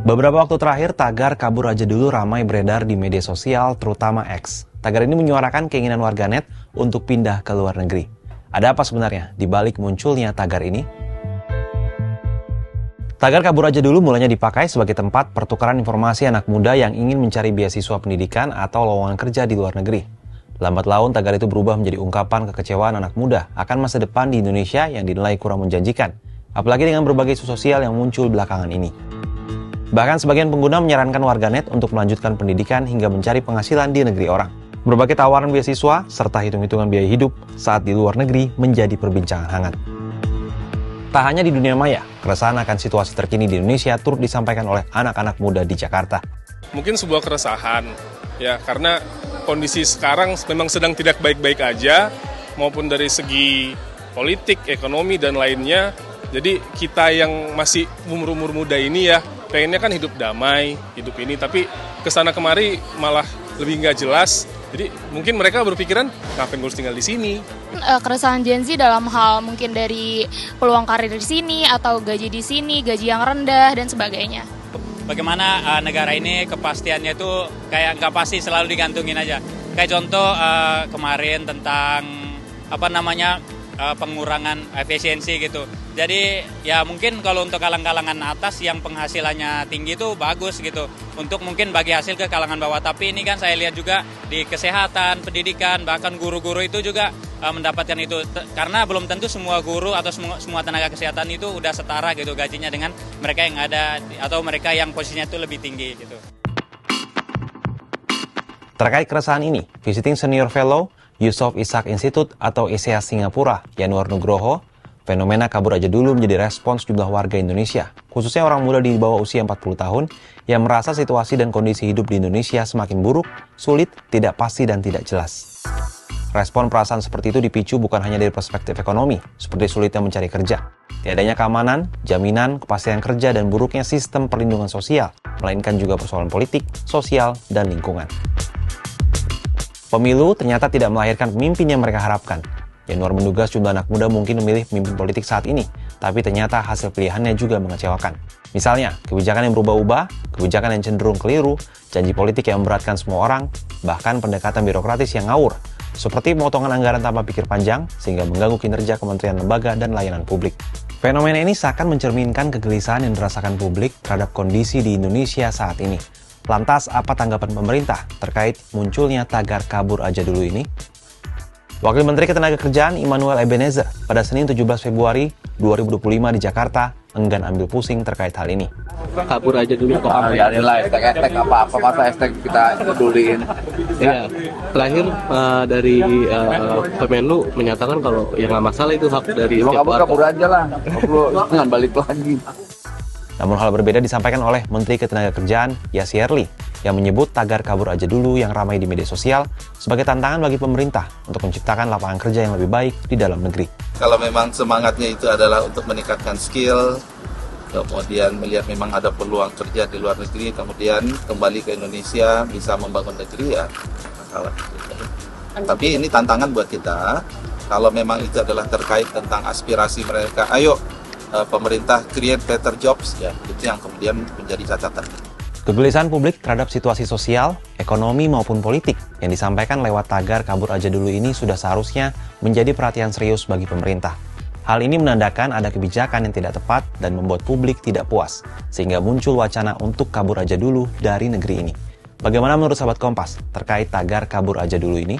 Beberapa waktu terakhir, tagar kabur aja dulu ramai beredar di media sosial, terutama X. Tagar ini menyuarakan keinginan warganet untuk pindah ke luar negeri. Ada apa sebenarnya di balik munculnya tagar ini? Tagar kabur aja dulu mulanya dipakai sebagai tempat pertukaran informasi anak muda yang ingin mencari beasiswa pendidikan atau lowongan kerja di luar negeri. Lambat laun, tagar itu berubah menjadi ungkapan kekecewaan anak muda akan masa depan di Indonesia yang dinilai kurang menjanjikan, apalagi dengan berbagai isu sosial yang muncul belakangan ini. Bahkan sebagian pengguna menyarankan warganet untuk melanjutkan pendidikan hingga mencari penghasilan di negeri orang. Berbagai tawaran beasiswa serta hitung-hitungan biaya hidup saat di luar negeri menjadi perbincangan hangat. Tak hanya di dunia maya, keresahan akan situasi terkini di Indonesia turut disampaikan oleh anak-anak muda di Jakarta. Mungkin sebuah keresahan, ya, karena kondisi sekarang memang sedang tidak baik-baik aja, maupun dari segi politik, ekonomi, dan lainnya. Jadi kita yang masih umur-umur muda ini ya, pengennya kan hidup damai, hidup ini, tapi kesana kemari malah lebih nggak jelas. Jadi mungkin mereka berpikiran, ngapain gue harus tinggal di sini? Keresahan Gen Z dalam hal mungkin dari peluang karir di sini, atau gaji di sini, gaji yang rendah, dan sebagainya. Bagaimana negara ini kepastiannya itu kayak nggak pasti, selalu digantungin aja. Kayak contoh kemarin tentang pengurangan efisiensi gitu. Jadi ya mungkin kalau untuk kalangan atas yang penghasilannya tinggi itu bagus gitu. Untuk mungkin bagi hasil ke kalangan bawah. Tapi ini kan saya lihat juga di kesehatan, pendidikan, bahkan guru-guru itu juga mendapatkan itu. Karena belum tentu semua guru atau semua tenaga kesehatan itu udah setara gitu gajinya dengan mereka yang ada atau mereka yang posisinya itu lebih tinggi gitu. Terkait keresahan ini, Visiting Senior Fellow Yusof Ishak Institute atau ISEA Singapura, Yanuar Nugroho, fenomena kabur aja dulu menjadi respons jumlah warga Indonesia, khususnya orang muda di bawah usia 40 tahun, yang merasa situasi dan kondisi hidup di Indonesia semakin buruk, sulit, tidak pasti, dan tidak jelas. Respon perasaan seperti itu dipicu bukan hanya dari perspektif ekonomi, seperti sulitnya mencari kerja, tiadanya keamanan, jaminan, kepastian kerja, dan buruknya sistem perlindungan sosial, melainkan juga persoalan politik, sosial, dan lingkungan. Pemilu ternyata tidak melahirkan pemimpin yang mereka harapkan. Yanuar menduga sejumlah anak muda mungkin memilih pemimpin politik saat ini, tapi ternyata hasil pilihannya juga mengecewakan. Misalnya, kebijakan yang berubah-ubah, kebijakan yang cenderung keliru, janji politik yang memberatkan semua orang, bahkan pendekatan birokratis yang ngawur, seperti pemotongan anggaran tanpa pikir panjang, sehingga mengganggu kinerja kementerian lembaga dan layanan publik. Fenomena ini seakan mencerminkan kegelisahan yang dirasakan publik terhadap kondisi di Indonesia saat ini. Lantas, apa tanggapan pemerintah terkait munculnya tagar kabur aja dulu ini? Wakil Menteri Ketenagakerjaan Immanuel Ebenezer pada Senin 17 Februari 2025 di Jakarta enggan ambil pusing terkait hal ini. Kabur aja dulu kok. Jadilah hashtag apa-apa, masa hashtag kita peduliin. Ya, terakhir dari Kemenlu menyatakan kalau yang nggak masalah itu hak dari setiap warga. Kabur aja lah, jangan balik lagi. Namun hal berbeda disampaikan oleh Menteri Ketenagakerjaan Yasirli yang menyebut tagar kabur aja dulu yang ramai di media sosial sebagai tantangan bagi pemerintah untuk menciptakan lapangan kerja yang lebih baik di dalam negeri. Kalau memang semangatnya itu adalah untuk meningkatkan skill, kemudian melihat memang ada peluang kerja di luar negeri, kemudian kembali ke Indonesia bisa membangun negeri, ya masalah. Tapi ini tantangan buat kita, kalau memang itu adalah terkait tentang aspirasi mereka, ayo pemerintah create better jobs, ya itu yang kemudian menjadi catatan. Kegelisahan publik terhadap situasi sosial, ekonomi maupun politik yang disampaikan lewat tagar kabur aja dulu ini sudah seharusnya menjadi perhatian serius bagi pemerintah. Hal ini menandakan ada kebijakan yang tidak tepat dan membuat publik tidak puas, sehingga muncul wacana untuk kabur aja dulu dari negeri ini. Bagaimana menurut sahabat Kompas terkait tagar kabur aja dulu ini?